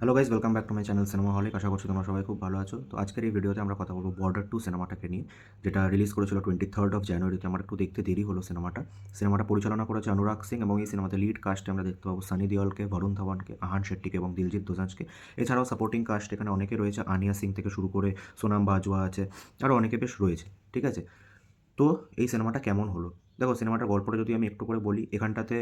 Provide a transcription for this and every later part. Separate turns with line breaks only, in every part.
Hello guys, welcome back to my channel cinemaholic. আশা করছি তোমরা সবাই খুব ভালো আছো। তো আজকের এই ভিডিওতে আমরা কথা বলবো বর্ডার 2 সিনেমাটাকে নিয়ে, যেটা রিলিজ করেছিল 23rd জানুয়ারিতে। আমার একটু দেখতে দেরি হলো সিনেমাটা পরিচালনা করেছে অনুরাগ সিং, এবং এই সিনেমাতে লিড কাস্টে আমরা দেখতে পাবো সানি দেওলকে, বরুণ ধাওয়ানকে, আহান শেট্টিকে এবং দিলজিৎ দোসাঞ্জকে। এছাড়াও সাপোর্টিং কাস্ট এখানে অনেকে রয়েছে, আনিয়া সিং থেকে শুরু করে সোনাম বাজওয়া আছে, আরও অনেকে বেশ রয়েছে। ঠিক আছে, তো এই সিনেমাটা কেমন হলো? দেখো, সিনেমাটার গল্পটা যদি আমি একটু করে বলি, এখানটাতে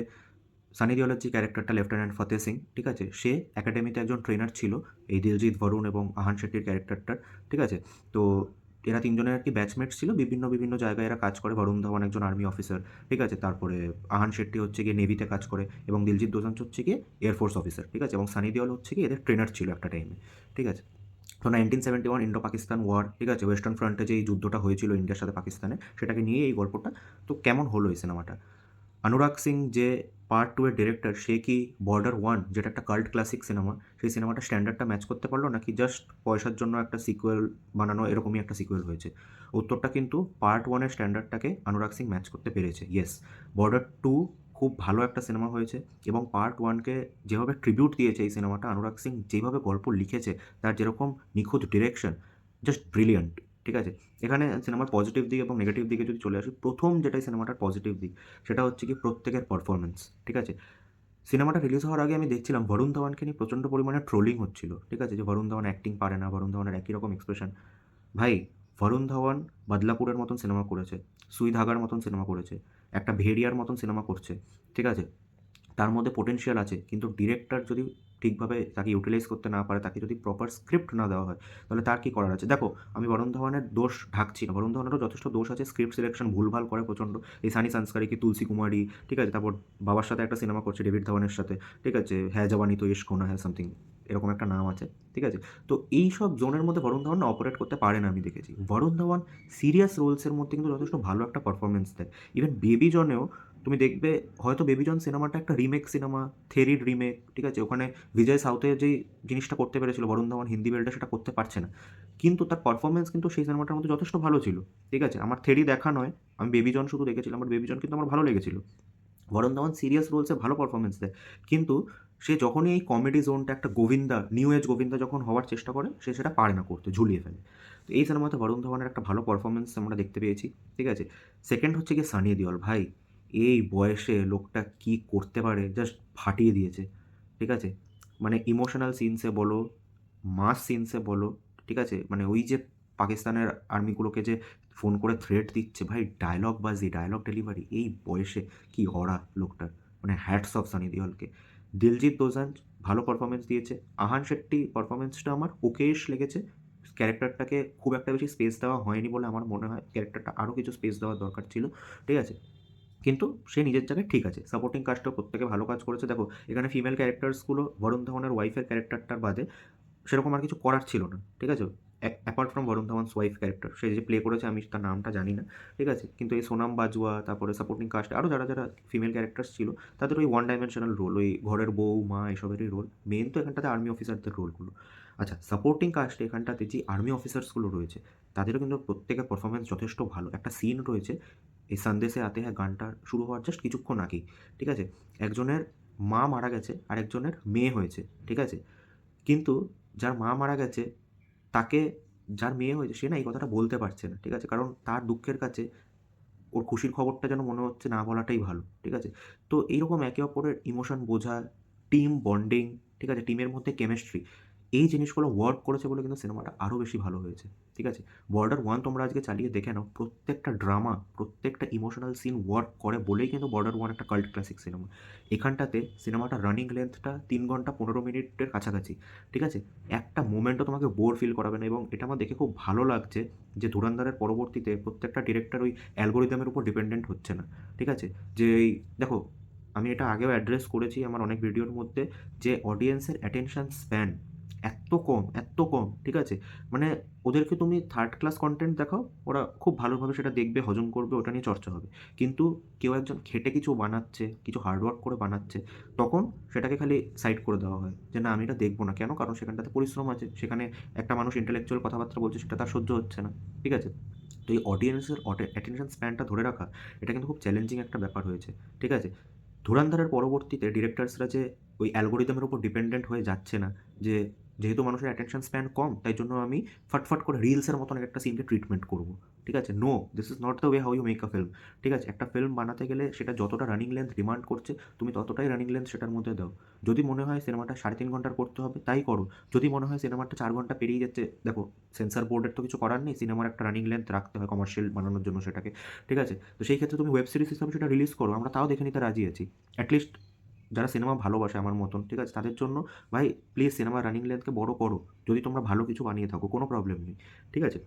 সানি দেওলের যে ক্যারেক্টারটা লেফটেন্যান্ট ফতেহ সিং, ঠিক আছে, সে একাডেমিতে একজন ট্রেনার ছিল এই দিলজিৎ, বরুণ এবং আহান শেট্টির ক্যারেক্টারটার। ঠিক আছে, তো এরা তিনজনের আর কি ব্যাচমেট ছিল, বিভিন্ন বিভিন্ন জায়গায় এরা কাজ করে। বরুণ ধাওয়ান একজন আর্মি অফিসার, ঠিক আছে, তারপরে আহান শেট্টি হচ্ছে গিয়ে নেভিতে কাজ করে, এবং দিলজিৎ দোসাঞ্জ হচ্ছে গিয়ে এয়ারফোর্স অফিসার। ঠিক আছে, এবং সানি দেওল হচ্ছে গিয়ে এদের ট্রেনার ছিল একটা টাইমে। ঠিক আছে, তো 1971 ইন্ডো পাকিস্তান ওয়ার, ঠিক আছে, ওয়েস্টার্ন ফ্রন্টে যে এই যুদ্ধটা হয়েছিল ইন্ডিয়ার সাথে পাকিস্তানে, সেটাকে নিয়ে এই গল্পটা। তো কেমন হলো এই সিনেমাটা? অনুরাগ সিং যে পার্ট 2 এর ডিরেক্টর, সে কি বর্ডার 1, যেটা একটা কাল্ট ক্লাসিক সিনেমা, সেই সিনেমাটা স্ট্যান্ডার্ডটা ম্যাচ করতে পারলো, নাকি জাস্ট পয়সার জন্য একটা সিকুয়েল বানানো এরকমই একটা সিকুয়েল হয়েছে? উত্তরটা কিন্তু পার্ট 1 এর স্ট্যান্ডার্ডটাকে অনুরাগ সিং ম্যাচ করতে পেরেছে। ইয়েস, বর্ডার 2 খুব ভালো একটা সিনেমা হয়েছে, এবং পার্ট 1কে যেভাবে ট্রিবিউট দিয়েছে এই সিনেমাটা, অনুরাগ সিং যেভাবে গল্প লিখেছে, তার যেরকম নিখুঁত ডিরেকশন, জাস্ট ব্রিলিয়ান্ট। ঠিক আছে, এখানে সিনেমার পজিটিভ দিক এবং নেগেটিভ দিকে যদি চলে আসি, প্রথম যেটাই সিনেমাটার পজিটিভ দিক, সেটা হচ্ছে কি প্রত্যেকের পারফরমেন্স। ঠিক আছে, সিনেমাটা রিলিজ হওয়ার আগে আমি দেখছিলাম বরুণ ধাওয়ানকে নিয়ে প্রচণ্ড পরিমাণে ট্রোলিং হচ্ছিল। ঠিক আছে, যে বরুণ ধাওয়ান অ্যাক্টিং পারে না, বরুণ ধাওয়ানের একই রকম এক্সপ্রেশন। ভাই, বরুণ ধাওয়ান বাদলাপুরের মতন সিনেমা করেছে, সুই ধাগার মতন সিনেমা করেছে, একটা ভেড়িয়ার মতন সিনেমা করছে। ঠিক আছে, তার মধ্যে পোটেনশিয়াল আছে, কিন্তু ডিরেক্টর যদি ঠিকভাবে তাকে ইউটিলাইজ করতে না পারে, তাকে যদি প্রপার স্ক্রিপ্ট না দেওয়া হয়, তাহলে তার কী করার আছে? দেখো, আমি বরুণ ধাওয়ানের দোষ ঢাকছি না, বরুণ ধাওয়ানেরও যথেষ্ট দোষ আছে, স্ক্রিপ্ট সিলেকশন ভুলভাল করে প্রচণ্ড। এই সানি সংস্কারি কি তুলসী কুমারী, ঠিক আছে, তারপর বাবার সাথে একটা সিনেমা করছে ডেভিড ধাওয়ানের সাথে, ঠিক আছে, হ্যাঁ জওয়ানি তো ইশক হোনা হ্যাঁ সামথিং, এরকম একটা নাম আছে। ঠিক আছে, তো এই সব জোনের মধ্যে বরুণ ধাওয়ান অপারেট করতে পারে না, আমি দেখেছি। বরুণ ধাওয়ান সিরিয়াস রোলসের মধ্যে কিন্তু যথেষ্ট ভালো একটা পারফরমেন্স দেয়। ইভেন বেবি জনেও তুমি দেখবে, হয়তো বেবি জন সিনেমাটা একটা রিমেক সিনেমা, থেরির রিমেক। ঠিক আছে, ওখানে বিজয় সাউথে যেই জিনিসটা করতে পেরেছিল বরুণ ধাওয়ান হিন্দি বেলটা, সেটা করতে পারছে না, কিন্তু তার পারফরমেন্স কিন্তু সেই সিনেমাটার মধ্যে যথেষ্ট ভালো ছিল। ঠিক আছে, আমার থেরি দেখা নয়, আমি বেবি জন শুধু দেখেছিলাম, বাট বেবি জন কিন্তু আমার ভালো লেগেছিল। বরুণ ধাওয়ান সিরিয়াস রোলসে ভালো পারফরমেন্স দেয়, কিন্তু সে যখনই এই কমেডি জোনটা, একটা গোবিন্দা, নিউ এজ গোবিন্দা যখন হওয়ার চেষ্টা করে, সে সেটা পারে না করতে, ঝুলিয়ে ফেলে। তো এই সিনেমাতে বরুণ ধাওয়ানের একটা ভালো পারফরমেন্স আমরা দেখতে পেয়েছি। ঠিক আছে, সেকেন্ড হচ্ছে গিয়ে সানি দেওল। ভাই, এই বয়সে লোকটা কি করতে পারে, জাস্ট ফাটিয়ে দিয়েছে। ঠিক আছে, মানে ইমোশনাল সিনসে বলো, মাস সিনসে বলো, ঠিক আছে, মানে ওই যে পাকিস্তানের আর্মিগুলোকে যে ফোন করে থ্রেট দিচ্ছে, ভাই ডায়লগ বাজি, ডায়লগ ডেলিভারি, এই বয়সে কি অরা লোকটার, মানে হ্যাটস অফ সানি দেওলকে। দিলজিৎ দোসাঞ্জ ভালো পারফরমেন্স দিয়েছে। আহান শেট্টি পারফরমেন্সটা আমার ওকেশ লেগেছে। ক্যারেক্টারটাকে খুব একটা বেশি স্পেস দেওয়া হয়নি বলে আমার মনে হয়, ক্যারেক্টারটা আরও কিছু স্পেস দেওয়ার দরকার ছিল। ঠিক আছে, কিন্তু সে নিজের জায়গায় ঠিক আছে। সাপোর্টিং কাস্টও প্রত্যেকে ভালো কাজ করেছে। দেখো, এখানে ফিমেল ক্যারেক্টার্সগুলো বরুণ ধাওয়ানের ওয়াইফের ক্যারেক্টারটার বাদে সেরকম আর কিছু করার ছিল না। ঠিক আছে, apart from Varun Dhawan's wife character, সে যে প্লে করেছে আমি তার নামটা জানি না। ঠিক আছে, কিন্তু এই সোনাম বাজওয়া, তারপরে সাপোর্টিং কাস্ট আরও যারা যারা ফিমেল ক্যারেক্টার্স ছিল, তাদের ওই ওয়ান ডাইমেনশনাল রোল, ওই ঘরের বউ, মা, এসবেরই রোল। মেন তো এখানটাতে আর্মি অফিসারদের রোলগুলো। আচ্ছা, সাপোর্টিং কাস্টে এখানটাতে যে আর্মি অফিসার্সগুলো রয়েছে, তাদেরও কিন্তু প্রত্যেকের পারফরমেন্স যথেষ্ট ভালো। একটা সিন রয়েছে এই সন্দেশে আতে হ্যাঁ গানটা শুরু হওয়ার জাস্ট কিছুক্ষণ আগেই। ঠিক আছে, একজনের মা মারা গেছে আর একজনের মেয়ে হয়েছে। ঠিক আছে, কিন্তু যার মা মারা গেছে, তাকে, যার মেয়ে হয়েছে, সে না এই কথাটা বলতে পারছে না। ঠিক আছে, কারণ তার দুঃখের কাছে ওর খুশির খবরটা যেন মনে হচ্ছে না বলাটাই ভালো। ঠিক আছে, তো এইরকম একে অপরের ইমোশন বোঝা, টিম বন্ডিং, ঠিক আছে, টিমের মধ্যে কেমিস্ট্রি, এই জিনিসগুলো ওয়ার্ক করেছে বলে কিন্তু সিনেমাটা আরও বেশি ভালো হয়েছে। ঠিক আছে, বর্ডার 1 তোমরা আজকে চালিয়ে দেখে নাও, প্রত্যেকটা ড্রামা, প্রত্যেকটা ইমোশনাল সিন ওয়ার্ক করে বলেই কিন্তু বর্ডার 1 একটা কাল্ট ক্লাসিক সিনেমা। এখানটাতে সিনেমাটা রানিং লেন্থটা 3 ঘন্টা 15 মিনিটের কাছাকাছি। ঠিক আছে, একটা মোমেন্টও তোমাকে বোর ফিল করাবে না, এবং এটা আমার দেখে খুব ভালো লাগছে যে ধুরন্ধরের পরবর্তীতে প্রত্যেকটা ডিরেক্টর ওই অ্যালগোরিদমের উপর ডিপেন্ডেন্ট হচ্ছে না। ঠিক আছে, যে এই দেখো, আমি এটা আগেও অ্যাড্রেস করেছি আমার অনেক ভিডিওর মধ্যে, যে অডিয়েন্সের অ্যাটেনশন স্প্যান এত কম, এত কম। ঠিক আছে, মানে ওদেরকে তুমি থার্ড ক্লাস কন্টেন্ট দেখাও, ওরা খুব ভালোভাবে সেটা দেখবে, হজম করবে, ওটা নিয়ে চর্চা হবে। কিন্তু কেউ একজন খেটে কিছু বানাচ্ছে, কিছু হার্ডওয়ার্ক করে বানাচ্ছে, তখন সেটাকে খালি সাইড করে দেওয়া হয়, যে না আমি এটা দেখবো না। কেন? কারণ সেখানটাতে পরিশ্রম আছে, সেখানে একটা মানুষ ইন্টেলেকচুয়াল কথাবার্তা বলছে, সেটা তার সহ্য হচ্ছে না। ঠিক আছে, তো এই অডিয়েন্সের অ্যাটেনশন স্প্যানটা ধরে রাখা, এটা কিন্তু খুব চ্যালেঞ্জিং একটা ব্যাপার হয়েছে। ঠিক আছে, ধুরন্ধরের পরবর্তীতে ডিরেক্টরসরা যে ওই অ্যালগোরিদমের উপর ডিপেন্ডেন্ট হয়ে যাচ্ছে না, যে যেহেতু মানুষের অ্যাটেনশন স্প্যান কম, তাই জন্য আমি ফটফট করে রিলসের মতন একটা সিনকে ট্রিটমেন্ট করব। ঠিক আছে? No, this is not the way how you make a film. ঠিক আছে? একটা ফিল্ম বানাতে গেলে সেটা যতটা রানিং লেন্থ ডিমান্ড করছে, তুমি ততটাই রানিং লেন্থ সেটার মধ্যে দাও। যদি মনে হয় সিনেমাটা 3.5 ঘন্টার করতে হবে, তাই করো। যদি মনে হয় সিনেমাটা 4 ঘন্টা পেরিয়ে যাচ্ছে, দেখো সেন্সর বোর্ডের তো কিছু করার নেই, সিনেমার একটা রানিং লেন্থ রাখতে হয় কমার্শিয়াল বানানোর জন্য সেটাকে। ঠিক আছে? তো সেই ক্ষেত্রে তুমি ওয়েব সিরিজ হিসাবে সেটা রিলিজ করো, আমরা তাও দেখে নিতে রাজি আছি। অ্যাটলিস্ট যারা সিনেমা ভালোবাসে আমার মতন, ঠিক আছে, তাদের জন্য ভাই প্লিজ সিনেমার রানিং লেন্থকে বড় করো, যদি তোমরা ভালো কিছু বানিয়ে থাকো, কোনো প্রবলেম নেই। ঠিক আছে?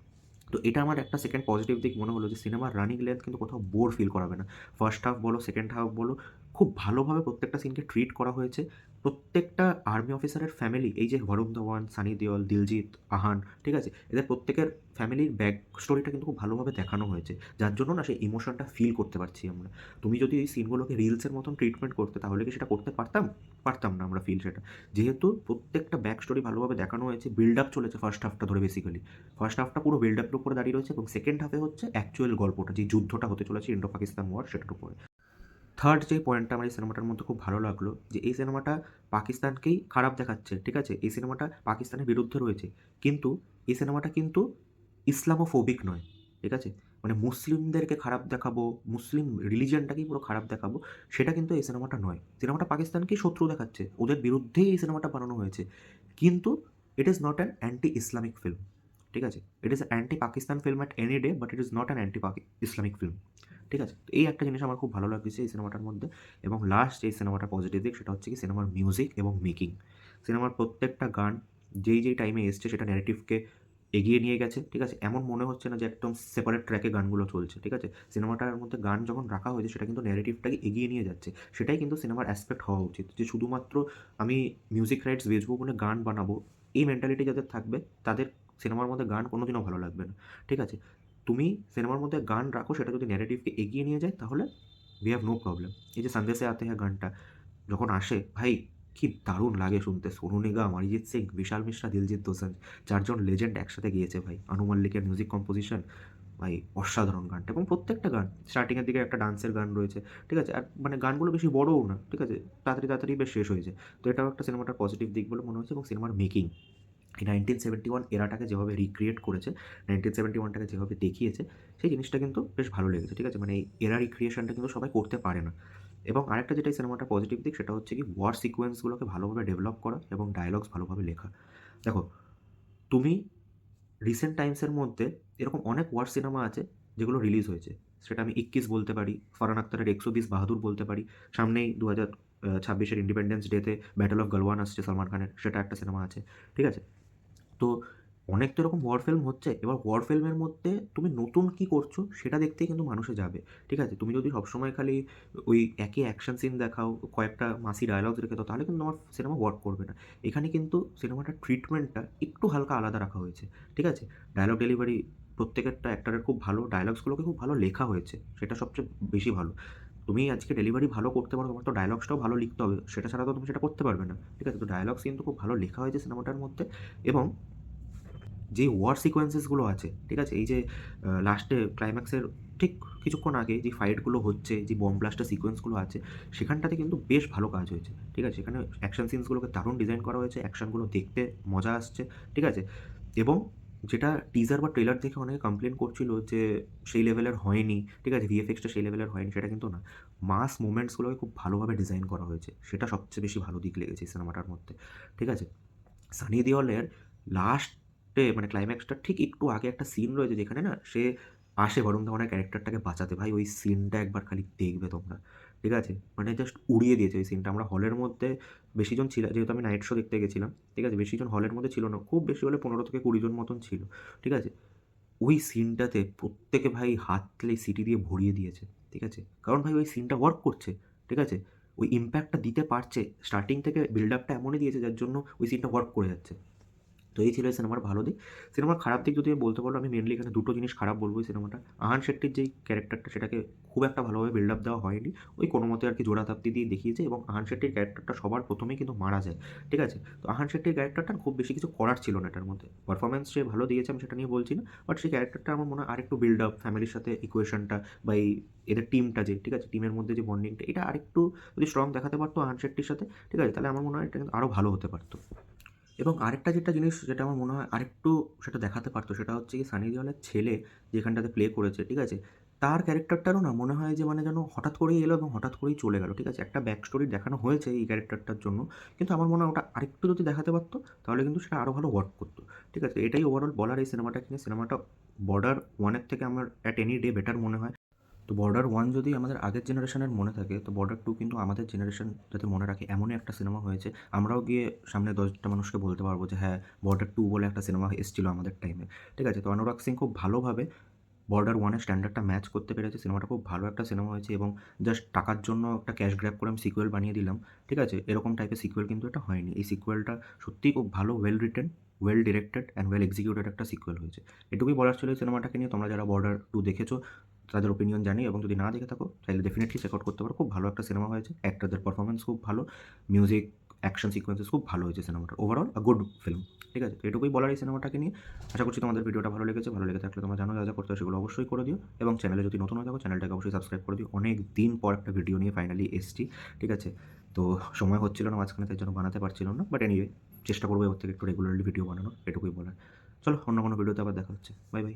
তো এটা আমার একটা সেকেন্ড পজিটিভ দিক মনে হলো যে সিনেমার রানিং লেন্থ কিন্তু কোথাও বোর ফিল করাবে না। ফার্স্ট হাফ বলো, সেকেন্ড হাফ বলো, খুব ভালোভাবে প্রত্যেকটা সিনকে ট্রিট করা হয়েছে। প্রত্যেকটা আর্মি অফিসারের ফ্যামিলি, এই যে বরুণ ধওয়ান, সানি দেওল, দিলজিৎ, আহান, ঠিক আছে, এদের প্রত্যেকের ফ্যামিলির ব্যাক স্টোরিটা কিন্তু খুব ভালোভাবে দেখানো হয়েছে, যার জন্য না সেই ইমোশনটা ফিল করতে পারছি আমরা। তুমি যদি এই সিনগুলোকে রিলসের মতন ট্রিটমেন্ট করতে, তাহলে কি সেটা করতে পারতাম? পারতাম না আমরা ফিল সেটা। যেহেতু প্রত্যেকটা ব্যাক স্টোরি ভালোভাবে দেখানো হয়েছে, বিল্ড আপ চলেছে ফার্স্ট হাফটা ধরে বেসিক্যালি। ফার্স্ট হাফটা পুরো বিল্ড আপের উপরে দাঁড়িয়ে রয়েছে এবং সেকেন্ড হাফে হচ্ছে অ্যাকচুয়াল গল্পটা, যে যুদ্ধটা হতে চলেছে ইন্ডো পাকিস্তান ওয়ার, সেটার উপরে। থার্ড যে পয়েন্টটা আমার এই সিনেমাটার মধ্যে খুব ভালো লাগলো, যে এই সিনেমাটা পাকিস্তানকেই খারাপ দেখাচ্ছে। ঠিক আছে? এই সিনেমাটা পাকিস্তানের বিরুদ্ধে রয়েছে, কিন্তু এই সিনেমাটা কিন্তু ইসলামোফোবিক নয়। ঠিক আছে? মানে মুসলিমদেরকে খারাপ দেখাবো, মুসলিম রিলিজিয়নটাকেই পুরো খারাপ দেখাবো, সেটা কিন্তু এই সিনেমাটা নয়। সিনেমাটা পাকিস্তানকেই শত্রু দেখাচ্ছে, ওদের বিরুদ্ধেই এই সিনেমাটা বানানো হয়েছে। কিন্তু it is not an anti Islamic film. ঠিক আছে? It is anti Pakistan film at any day, but it is not an anti Islamic film. ঠিক আছে? তো এই একটা জিনিস আমার খুব ভালো লাগছে এই সিনেমাটার মধ্যে। এবং লাস্ট এই সিনেমাটার পজিটিভ দিক, সেটা হচ্ছে কি সিনেমার মিউজিক এবং মেকিং। সিনেমার প্রত্যেকটা গান যেই টাইমে এসছে সেটা ন্যারেটিভকে এগিয়ে নিয়ে গেছে। ঠিক আছে? এমন মনে হচ্ছে না যে একদম সেপারেট ট্র্যাকে গানগুলো চলছে। ঠিক আছে? সিনেমাটার মধ্যে গান যখন রাখা হয়েছে, সেটা কিন্তু ন্যারেটিভটাকে এগিয়ে নিয়ে যাচ্ছে। সেটাই কিন্তু সিনেমার অ্যাসপেক্ট হওয়া উচিত, যে শুধুমাত্র আমি মিউজিক রাইটস বেচবো বলে গান বানাবো, এই মেন্টালিটি যাদের থাকবে, তাদের সিনেমার মধ্যে গান কোনোদিনও ভালো লাগবে না। ঠিক আছে? তুমি সিনেমার মধ্যে গান রাখো, সেটা যদি ন্যারেটিভকে এগিয়ে নিয়ে যায়, তাহলে উই হ্যাভ নো প্রবলেম। এই যে সন্দেশে আতে হ্যাঁ গানটা যখন আসে, ভাই কি দারুণ লাগে শুনতে। সোনু নিগম, অরিজিৎ সিং, বিশাল মিশ্রা, দিলজিৎ দোসাঞ্জ, 4 জন লেজেন্ড একসাথে গিয়েছে ভাই। আনু মল্লিকের মিউজিক কম্পোজিশন, ভাই অসাধারণ গানটা। এবং প্রত্যেকটা গান, স্টার্টিংয়ের দিকে একটা ডান্সের গান রয়েছে। ঠিক আছে? আর মানে গানগুলো বেশি বড়ও না। ঠিক আছে? তাড়াতাড়ি বেশ শেষ হয়ে যায়। তো এটাও একটা সিনেমাটার পজিটিভ দিক বলে মনে হচ্ছে। এবং সিনেমার মেকিং, এই 1971 এরাটাকে যেভাবে রিক্রিয়েট করেছে, 1971টাকে যেভাবে দেখিয়েছে, সেই জিনিসটা কিন্তু বেশ ভালো লেগেছে। ঠিক আছে? মানে এই এরা রিক্রিয়েশনটা কিন্তু সবাই করতে পারে না। এবং আরেকটা যেটা এই সিনেমাটার পজিটিভ দিক, সেটা হচ্ছে কি ওয়ার সিকোয়েন্সগুলোকে ভালোভাবে ডেভেলপ করা এবং ডায়ালগস ভালোভাবে লেখা। দেখো, তুমি রিসেন্ট টাইমসের মধ্যে এরকম অনেক ওয়ার সিনেমা আছে যেগুলো রিলিজ হয়েছে। সেটা আমি 21 বলতে পারি, ফারহান আখতারের 120 বাহাদুর বলতে পারি। সামনেই 2026-এর ইন্ডিপেন্ডেন্স ডেতে ব্যাটল অফ গলওয়ান আসছে সলমান খানের, সেটা একটা সিনেমা আছে। ঠিক আছে? তো অনেক তো এরকম ওয়ার ফিল্ম হচ্ছে। এবার ওয়ার ফিল্মের মধ্যে তুমি নতুন কী করছো সেটা দেখতেই কিন্তু মানুষে যাবে। ঠিক আছে? তুমি যদি সবসময় খালি ওই একই অ্যাকশন সিন দেখাও, কয়েকটা মাসি ডায়ালগস রেখে দাও, তাহলে কিন্তু আমার সিনেমা ওয়ার্ক করবে না। এখানে কিন্তু সিনেমাটার ট্রিটমেন্টটা একটু হালকা আলাদা রাখা হয়েছে। ঠিক আছে? ডায়ালগ ডেলিভারি প্রত্যেকেরটা অ্যাক্টরের খুব ভালো, ডায়ালগসগুলোকে খুব ভালো লেখা হয়েছে। সেটা সবচেয়ে বেশি ভালো। তুমি আজকে ডেলিভারি ভালো করতে পারো, তোমার তো ডায়ালগসটাও ভালো লিখতে হবে। সেটা ছাড়া তো তুমি সেটা করতে পারবে না। ঠিক আছে? তো ডায়ালগস কিন্তু খুব ভালো লেখা হয়েছে সিনেমাটার মধ্যে। এবং যে ওয়ার সিকোয়েন্সেসগুলো আছে, ঠিক আছে? এই যে লাস্টে ক্লাইম্যাক্সের ঠিক কিছুক্ষণ আগে যে ফাইটগুলো হচ্ছে, যে বম ব্লাস্টের সিকোয়েন্সগুলো আছে, সেখানটাতে কিন্তু বেশ ভালো কাজ হয়েছে। ঠিক আছে? সেখানে অ্যাকশন সিনসগুলোকে দারুণ ডিজাইন করা হয়েছে, অ্যাকশনগুলো দেখতে মজা আসছে। ঠিক আছে? এবং যেটা টিজার বা ট্রেলার দেখে অনেকে কমপ্লেন করছিল যে সেই লেভেলের হয়নি, ঠিক আছে? ভিএফএক্সটা সেই লেভেলের হয়নি, সেটা কিন্তু না। মাস মুভমেন্টসগুলোকে খুব ভালোভাবে ডিজাইন করা হয়েছে। সেটা সবচেয়ে বেশি ভালো দিক লেগেছে এই সিনেমাটার মধ্যে। ঠিক আছে? সানি দেওলের লাস্টে মানে ক্লাইম্যাক্সটার ঠিক একটু আগে একটা সিন রয়েছে, যেখানে না সে আসে বরুণ ধাওয়ানের ক্যারেক্টারটাকে বাঁচাতে। ভাই ওই সিনটা একবার খালি দেখবে তোমরা। ঠিক আছে? মানে জাস্ট উড়িয়ে দিয়েছে ওই সিনটা। আমরা হলের মধ্যে বেশিজন ছিল, যেহেতু আমি নাইট শো দেখতে গেছিলাম। ঠিক আছে? বেশিজন হলের মধ্যে ছিল না, খুব বেশি হলে 15 থেকে 20 জন মতন ছিল। ঠিক আছে? ওই সিনটাতে প্রত্যেকে ভাই হাত তালি সিটি দিয়ে ভরিয়ে দিয়েছে। ঠিক আছে? কারণ ভাই ওই সিনটা ওয়ার্ক করছে। ঠিক আছে? ওই ইমপ্যাক্টটা দিতে পারছে। স্টার্টিং থেকে বিল্ড আপটা এমনই দিয়েছে, যার জন্য ওই সিনটা ওয়ার্ক করে যাচ্ছে। তো এই ছিল এই সিনেমার ভালো দিক। সিনেমার খারাপ দিক যদি আমি বলতে পারো, আমি মেনলি এখানে দুটো জিনিস খারাপ বলবো এই সিনেমাটা। আহান শেট্টির যেই ক্যারেক্টারটা, সেটাকে খুব একটা ভালোভাবে বিল্ড আপ দেওয়া হয়নি। ওই কোনো মতে আর কি জোড়াতাপ্তি দিয়ে দেখিয়েছে। এবং আহান শেট্টির ক্যারেক্টারটা সবার প্রথমেই কিন্তু মারা যায়। ঠিক আছে? তো আহান শেট্টির ক্যারেক্টারটা খুব বেশি কিছু করার ছিল না এটার মধ্যে। পারফরম্যান্স সে ভালো দিয়েছে, আমি সেটা নিয়ে বলছি না। বাট সেই ক্যারেক্টারটা আমার মনে হয় আরেকটু বিল্ড আপ, ফ্যামিলির সাথে ইকুয়েশনটা বা এই এদের টিমটা যে, ঠিক আছে? টিমের মধ্যে যে বন্ডিংটা, এটা আরেকটু যদি স্ট্রং দেখাতে পারতো আহান শেট্টির সাথে, ঠিক আছে? তাহলে আমার মনে হয় এটা কিন্তু আরও ভালো হতে পারতো। এবং আরেকটা জিনিস যেটা আমার মনে হয় আরেকটু সেটা দেখাতে পারতো সেটা হচ্ছে কি সানি দেওয়ালের ছেলে যেখানটাতে প্লে করেছে, ঠিক আছে? তার ক্যারেক্টারটারও না মনে হয় যে মানে যেন হঠাৎ করেই এলো এবং হঠাৎ করেই চলে গেল, ঠিক আছে? একটা ব্যাক স্টোরি দেখানো হয়েছে এই ক্যারেক্টারটার জন্য। কিন্তু আমার মনে হয় ওটা আরেকটু যদি দেখাতে পারতো তাহলে কিন্তু সেটা আরও ভালো ওয়ার্ক করতো। ঠিক আছে? এটাই ওভারঅল বলার এই সিনেমাটাকে নিয়ে। সিনেমাটা বর্ডার 1 এর থেকে আমার অ্যাট এনি ডে বেটার মনে হয়। তো বর্ডার 1 যদি আমাদের আগের জেনারেশনের মনে থাকে, তো বর্ডার 2 কিন্তু আমাদের জেনারেশন যাতে মনে রাখে এমনই একটা সিনেমা হয়েছে, আমরাও গিয়ে সামনে 10টা মানুষকে বলতে পারবো যে হ্যাঁ, বর্ডার 2 বলে একটা সিনেমা এসেছিল আমাদের টাইমে। ঠিক আছে? তো অনুরাগ সিং খুব ভালোভাবে বর্ডার 1 এর স্ট্যান্ডার্ডটা ম্যাচ করতে পেরেছে। সিনেমাটা খুব ভালো একটা সিনেমা হয়েছে এবং জাস্ট টাকার জন্য একটা ক্যাশ গ্র্যাব করে আমি সিক্যুয়েল বানিয়ে দিলাম। ঠিক আছে? এরকম টাইপের সিক্যুয়েল কিন্তু এটা হয়নি। এই সিক্যুয়েলটা সত্যিই খুব ভালো, well written, well directed and well executed একটা সিক্যুয়েল হয়েছে। এটুকুই বলার ছিল এই সিনেমাটাকে নিয়ে। তোমরা যারা বর্ডার 2 দেখেছো তাদের ওপিনিয়ন জানি, এবং যদি না দেখে থাকো তাহলে ডেফিনিটলি চেক আউট করতে পারো। খুব ভালো একটা সিনেমা হয়েছে। অ্যাক্টরদের পারফরম্যান্স খুব ভালো। মিউজিক, অ্যাকশন সিকোয়েন্সেস খুব ভালো হয়েছে সিনেমাটার। Overall a good film. ঠিক আছে? তো এটুকুই বলার এই সিনেমাটাকে নিয়ে। আশা করছি তোমাদের ভিডিওটা ভালো লেগেছে। ভালো লেগে থাকলে তোমরা জানো যা, যা করতে হয় সেগুলো অবশ্যই করে দিও, এবং চ্যানেলে যদি নতুন হয়ে থাকো চ্যানেলটাকে অবশ্যই সাবস্ক্রাইব করে দিও। অনেক দিন পর একটা ভিডিও নিয়ে ফাইনালি এসেছি। ঠিক আছে? তো সময় হচ্ছিল না মাঝখানে, তাই জন্য বানাতে পারছিলাম না। বাট এনিওয়ে চেষ্টা করবো এবার থেকে একটু রেগুলারলি ভিডিও বানানোর। এটুকুই বলার। চলো অন্য কোনো ভিডিওতে আবার দেখা হচ্ছে। Bye, by.